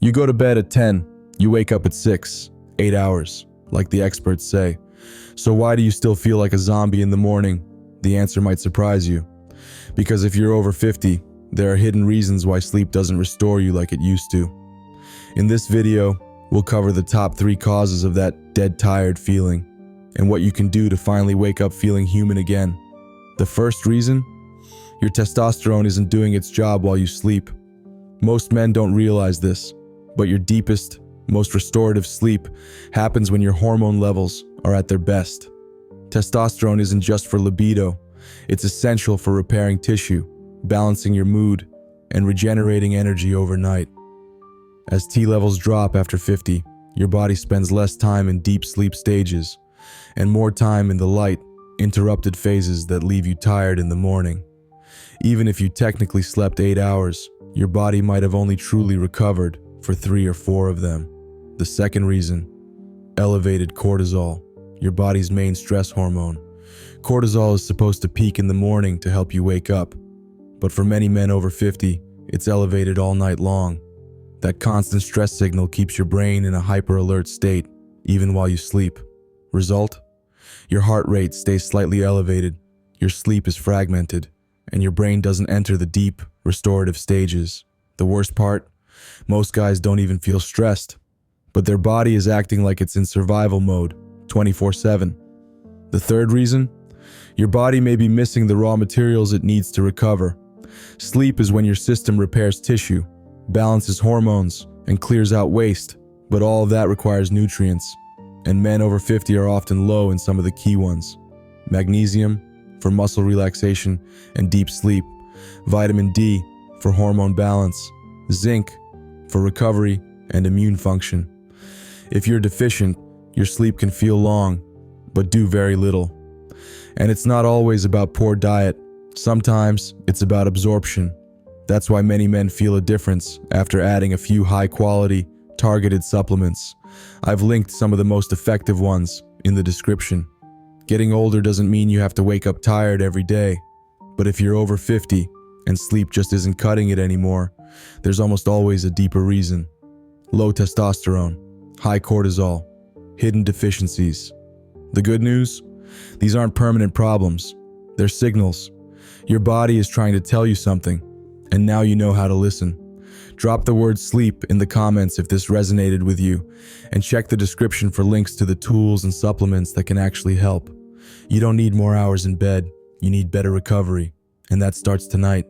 You go to bed at 10, you wake up at 6, 8 hours, like the experts say. So why do you still feel like a zombie in the morning? The answer might surprise you. Because if you're over 50, there are hidden reasons why sleep doesn't restore you like it used to. In this video, we'll cover the top 3 causes of that dead tired feeling, and what you can do to finally wake up feeling human again. The first reason? Your testosterone isn't doing its job while you sleep. Most men don't realize this, but your deepest, most restorative sleep happens when your hormone levels are at their best. Testosterone isn't just for libido, it's essential for repairing tissue, balancing your mood, and regenerating energy overnight. As T levels drop after 50, your body spends less time in deep sleep stages and more time in the light, interrupted phases that leave you tired in the morning. Even if you technically slept 8 hours, your body might have only truly recovered for 3 or 4 of them. The second reason, elevated cortisol, your body's main stress hormone. Cortisol is supposed to peak in the morning to help you wake up, but for many men over 50, it's elevated all night long. That constant stress signal keeps your brain in a hyper-alert state, even while you sleep. Result? Your heart rate stays slightly elevated, your sleep is fragmented, and your brain doesn't enter the deep, restorative stages. The worst part? Most guys don't even feel stressed, but their body is acting like it's in survival mode, 24/7. The third reason? Your body may be missing the raw materials it needs to recover. Sleep is when your system repairs tissue, balances hormones, and clears out waste, but all of that requires nutrients, and men over 50 are often low in some of the key ones. Magnesium, for muscle relaxation and deep sleep. Vitamin D, for hormone balance. Zinc, for recovery and immune function. If you're deficient, your sleep can feel long, but do very little. And it's not always about poor diet. Sometimes it's about absorption. That's why many men feel a difference after adding a few high-quality, targeted supplements. I've linked some of the most effective ones in the description. Getting older doesn't mean you have to wake up tired every day, but if you're over 50 and sleep just isn't cutting it anymore, there's almost always a deeper reason. Low testosterone, high cortisol, hidden deficiencies. The good news? These aren't permanent problems. They're signals. Your body is trying to tell you something, and now you know how to listen. Drop the word sleep in the comments if this resonated with you, and check the description for links to the tools and supplements that can actually help. You don't need more hours in bed, you need better recovery, and that starts tonight.